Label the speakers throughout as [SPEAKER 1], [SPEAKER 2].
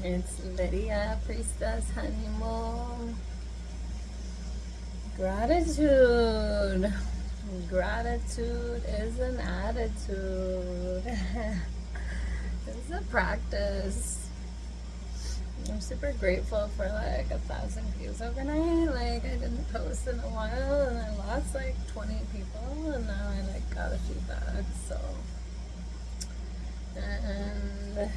[SPEAKER 1] It's Lydia, Priestess Honeymoon. Gratitude. Gratitude is an attitude. It's a practice. I'm super grateful for like 1,000 views overnight. Like I didn't post in a while and I lost like 20 people and now I like got a few back. So, and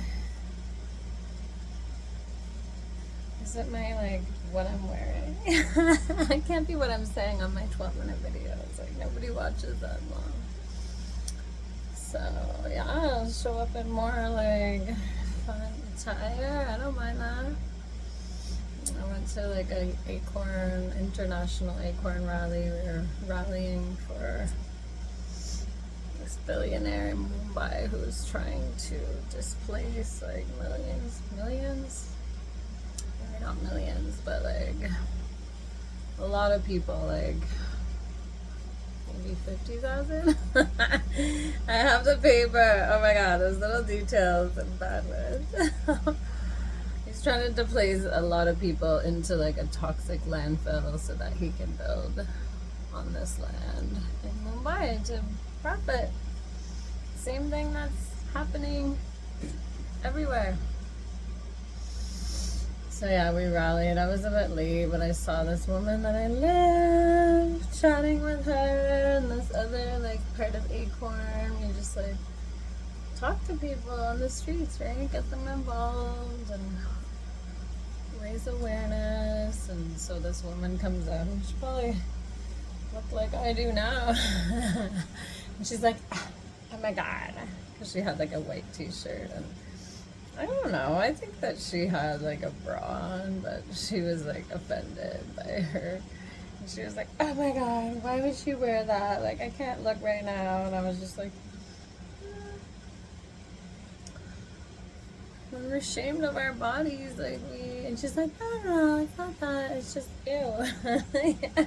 [SPEAKER 1] is it my like what I'm wearing? It can't be what I'm saying on my 12-minute videos. Like nobody watches that long. So yeah, I'll show up in more like fun attire. I don't mind that. I went to like a international acorn rally. We were rallying for this billionaire in Mumbai who's trying to displace like millions, maybe not millions, but like a lot of people, like maybe 50,000. I have the paper. Oh my god, those little details I'm bad with. He's trying to displace a lot of people into like a toxic landfill so that he can build on this land in Mumbai to profit. Same thing that's happening everywhere. So yeah, we rallied. I was a bit late, but I saw this woman that I love chatting with her and this other like part of Acorn. We just like talk to people on the streets, right? Get them involved and raise awareness. And so this woman comes out and she probably looked like I do now. And she's like, oh my god, because she had like a white t-shirt and I don't know, I think that she had like a bra on, but she was like offended by her. And she was like, oh my god, why would she wear that? Like, I can't look right now. And I was just like, when we're ashamed of our bodies, like and she's like, no, it's not that, it's just ew. Yeah.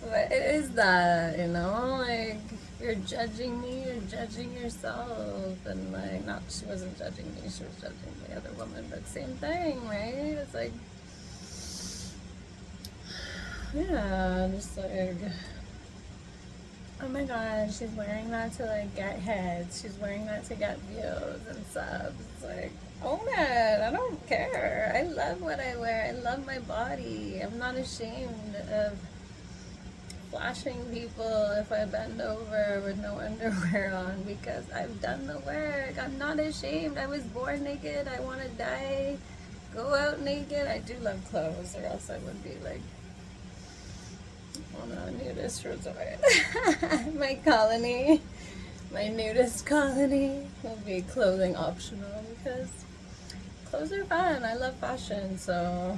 [SPEAKER 1] But it is that, you know, like, if you're judging me, you're judging yourself. And like, not, she wasn't judging me, she was judging the other woman, but same thing, right? It's like, yeah, just like, oh my god, she's wearing that to like get heads, she's wearing that to get views and subs. It's like, own it, I don't care. I love what I wear, I love my body. I'm not ashamed of flashing people if I bend over with no underwear on because I've done the work. I'm not ashamed. I was born naked. I want to die. Go out naked. I do love clothes, or else I would be like on a nudist resort. My colony, my nudist colony will be clothing optional because clothes are fun. I love fashion, so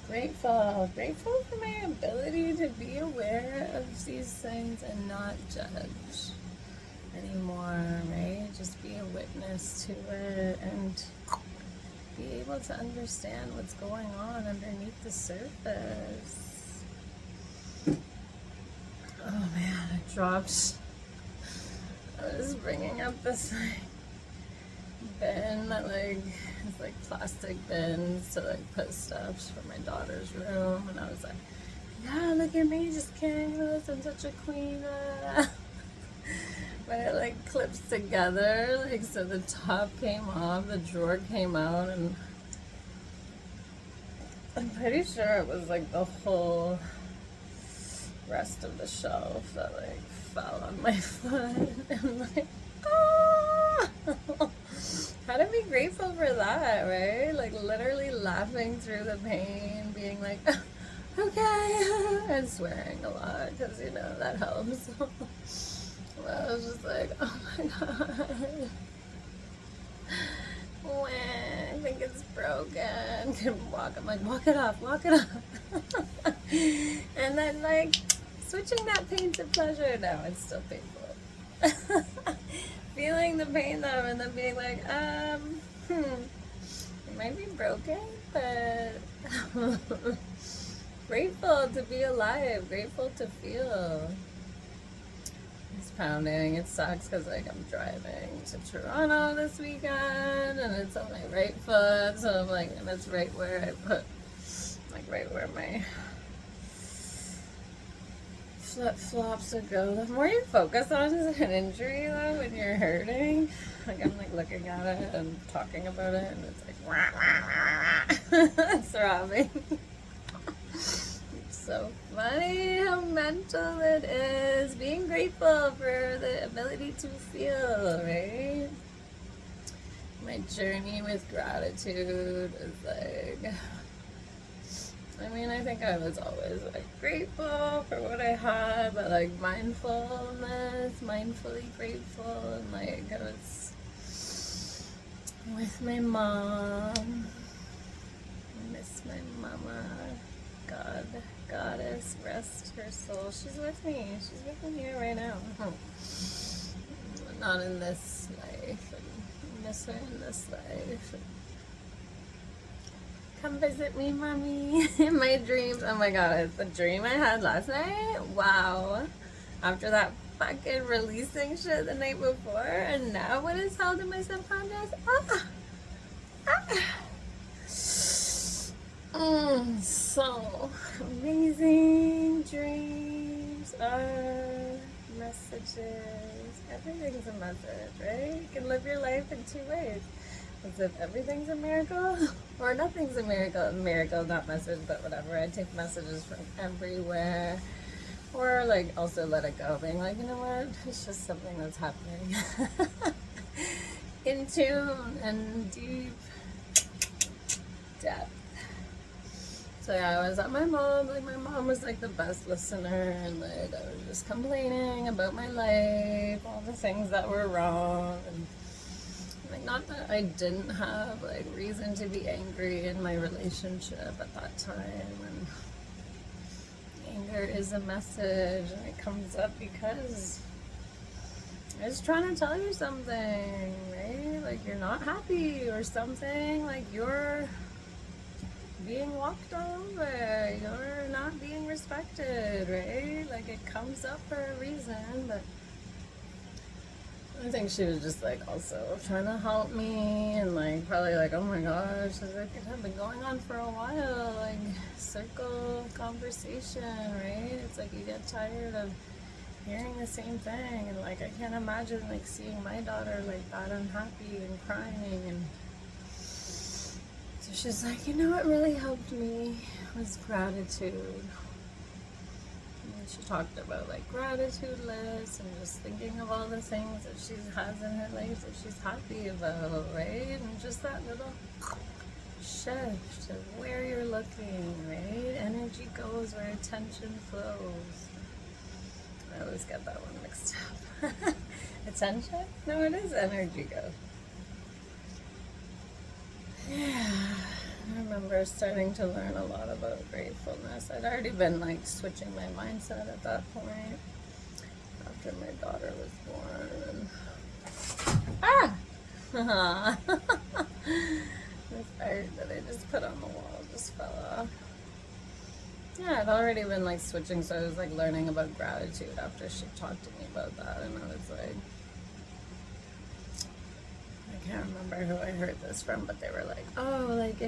[SPEAKER 1] grateful for my ability to be aware of these things and not judge anymore, right? Just be a witness to it and be able to understand what's going on underneath the surface. Oh man, I dropped. I was bringing up this like bin that like it's like plastic bins to like put stuff for my daughter's room, and I was like, yeah, look at me just carrying this, I'm such a queen. But it like clips together, like so the top came off, the drawer came out, and I'm pretty sure it was like the whole rest of the shelf that like fell on my foot. And like, ah! How to be grateful for that, right? Like literally laughing through the pain, being like, okay, and swearing a lot because you know that helps. I was just like, oh my god, I think it's broken. Can walk. I'm like, walk it off, walk it off. And then like switching that pain to pleasure. No, it's still painful. Feeling the pain though, and then being like, it might be broken, but grateful to be alive, grateful to feel. It's pounding. It sucks because like I'm driving to Toronto this weekend and it's on my right foot, so I'm like, and it's right where I put, like right where my flip-flops would go. The more you focus on an injury though, when you're hurting, like I'm like looking at it and talking about it and it's like wah, wah, wah, wah. It's throbbing. It's so funny how mental it is. Being grateful for the ability to feel, right? My journey with gratitude is like, I mean, I think I was always like grateful for what I had, but like mindfulness, mindfully grateful, and like I was with my mom. I miss my mama. God, goddess, rest her soul. She's with me. She's with me here right now. Not in this life. I miss her in this life. Come visit me, mommy. In my dreams. Oh my god, it's the dream I had last night. Wow. After that fucking releasing shit the night before, and now what is held in my subconscious? So amazing. Dreams are messages. Everything's a message, right? You can live your life in two ways. As if everything's a miracle or nothing's a miracle. A miracle, not message, but whatever. I take messages from everywhere. Or like also let it go, being like, you know what? It's just something that's happening. In tune and deep depth. So yeah, I was at my mom, like my mom was like the best listener, and like I was just complaining about my life, all the things that were wrong, and like not that I didn't have like reason to be angry in my relationship at that time, and anger is a message, and it comes up because I was trying to tell you something, right? Like you're not happy or something, like you're being walked over, you're not being respected, right? Like it comes up for a reason, but I think she was just like also trying to help me and like probably like, oh my gosh, like it had been going on for a while, like circle conversation, right? It's like you get tired of hearing the same thing, and like I can't imagine like seeing my daughter like that unhappy and crying. And so she's like, you know what really helped me was gratitude. And she talked about like gratitude lists and just thinking of all the things that she has in her life that she's happy about, right? And just that little shift of where you're looking, right? Energy goes where attention flows. I always get that one mixed up. Attention? No, it is energy go. Yeah, I remember starting to learn a lot about gratefulness. I'd already been like switching my mindset at that point after my daughter was born. And this art that I just put on the wall just fell off. Yeah, I'd already been like switching, so I was like learning about gratitude after she talked to me about that, and I was like, I can't remember who I heard this from, but they were like, oh, like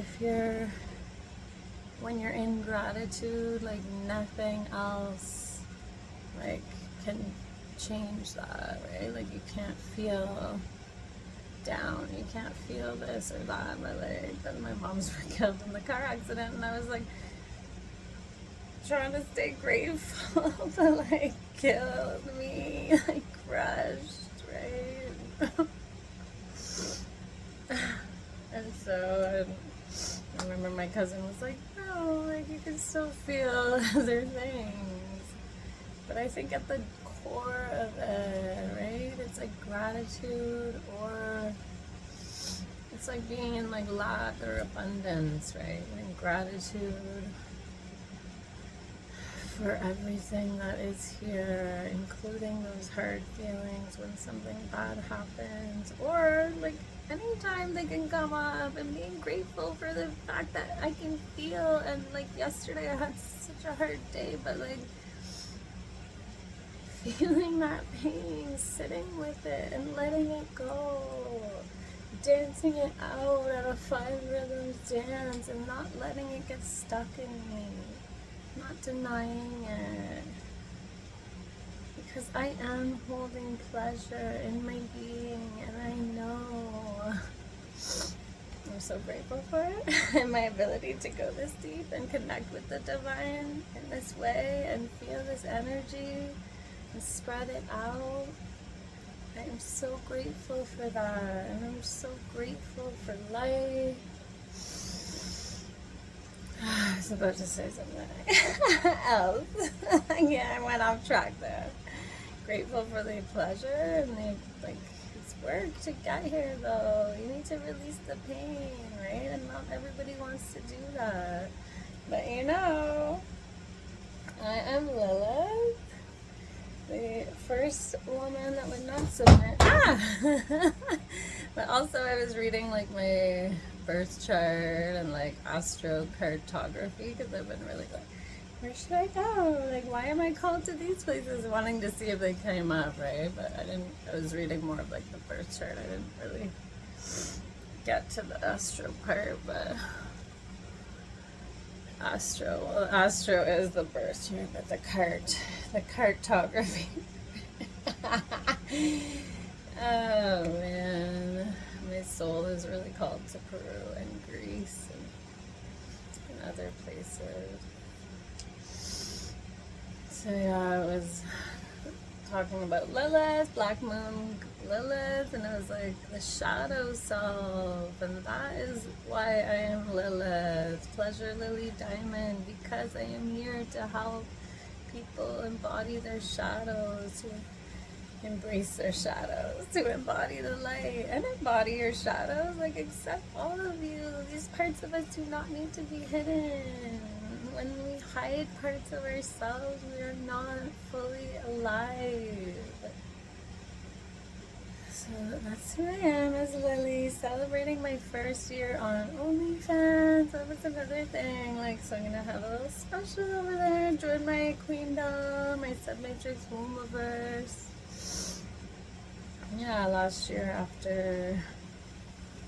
[SPEAKER 1] when you're in gratitude, like nothing else like can change that, right? Like you can't feel down, you can't feel this or that, but like then my mom's were killed in the car accident, and I was like trying to stay grateful, but like killed me, like crushed, right? And so I remember my cousin was like, no, like you can still feel other things. But I think at the core of it, right, it's like gratitude, or it's like being in like lack or abundance, right? And gratitude for everything that is here, including those hard feelings when something bad happens, or like anytime they can come up, and being grateful for the fact that I can feel. And like yesterday I had such a hard day, but like feeling that pain, sitting with it and letting it go, dancing it out at a 5 rhythms dance and not letting it get stuck in me, not denying it, because I am holding pleasure in my being, and I know. I'm so grateful for it and my ability to go this deep and connect with the divine in this way and feel this energy and spread it out. I am so grateful for that, and I'm so grateful for life. I was about to say something else. Yeah, I went off track there. Grateful for the pleasure and the, like, it's work to get here though. You need to release the pain, right? And not everybody wants to do that. But you know, I am Lilith, the first woman that would not submit. But also I was reading like my birth chart and like astrocartography, because I've been really like, where should I go? Like, why am I called to these places? Wanting to see if they came up, right? But I was reading more of like the birth chart. I didn't really get to the astro part, but astro is the birth chart, but the cartography. Oh man, my soul is really called to Peru and Greece and other places. So yeah, I was talking about Lilith, Black Moon Lilith, and it was like the shadow self, and that is why I am Lilith, Pleasure Lily Diamond, because I am here to help people embody their shadows, to embrace their shadows, to embody the light, and embody your shadows, like accept all of you. These parts of us do not need to be hidden. When we hide parts of ourselves, we are not fully alive. So that's who I am as Lily, celebrating my first year on OnlyFans. That was another thing. Like, so I'm gonna have a little special over there. Join my QueenDom, my SubMatrix Wombiverse. Yeah, last year after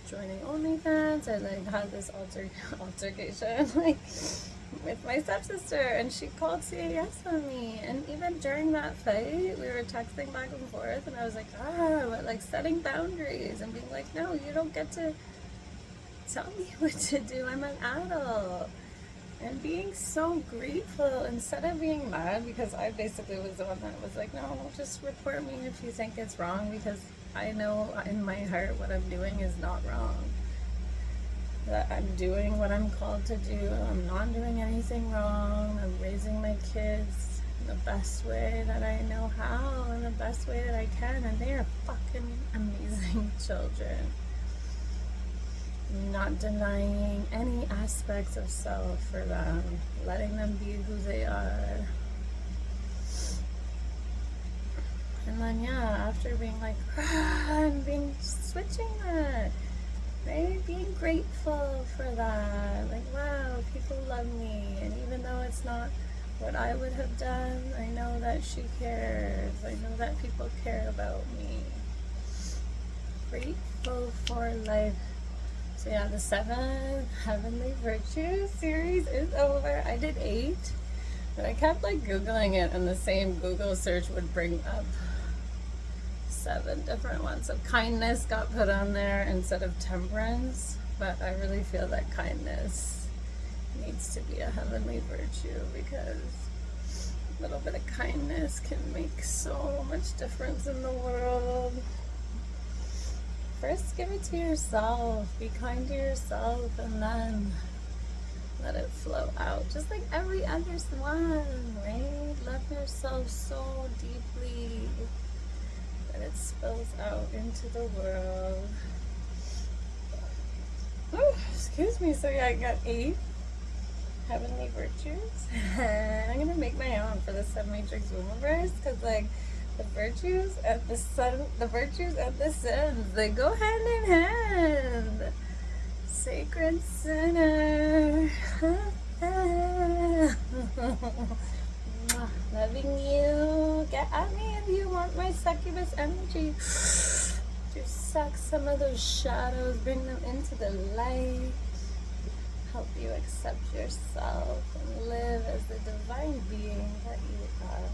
[SPEAKER 1] joining OnlyFans, I like had this altercation like with my stepsister, and she called CAS on me, and even during that fight we were texting back and forth, and I was like, but like setting boundaries and being like, no, you don't get to tell me what to do, I'm an adult, and being so grateful instead of being mad, because I basically was the one that was like, no, just report me if you think it's wrong, because I know in my heart what I'm doing is not wrong. That I'm doing what I'm called to do. I'm not doing anything wrong. I'm raising my kids in the best way that I know how, in the best way that I can, and they are fucking amazing children. I'm not denying any aspects of self for them, letting them be who they are. And then yeah, after being like, I'm switching that. Right? Being grateful for that. Like, wow, people love me. And even though it's not what I would have done, I know that she cares. I know that people care about me. Grateful for life. So yeah, the 7 Heavenly Virtues series is over. I did 8, but I kept like Googling it, and the same Google search would bring up 7 different ones. So kindness got put on there instead of temperance, but I really feel that kindness needs to be a heavenly virtue, because a little bit of kindness can make so much difference in the world. First, give it to yourself. Be kind to yourself, and then let it flow out, just like every other one, right? Love yourself so deeply that it spills out into the world. Oh, excuse me. So yeah, I got 8 heavenly virtues, and I'm gonna make my own for the SubMatrix Wombiverse, because like the virtues and the virtues and the sins, they go hand in hand. Sacred sinner. Loving you. Get at me if you want my succubus energy. To suck some of those shadows, bring them into the light. Help you accept yourself and live as the divine being that you are.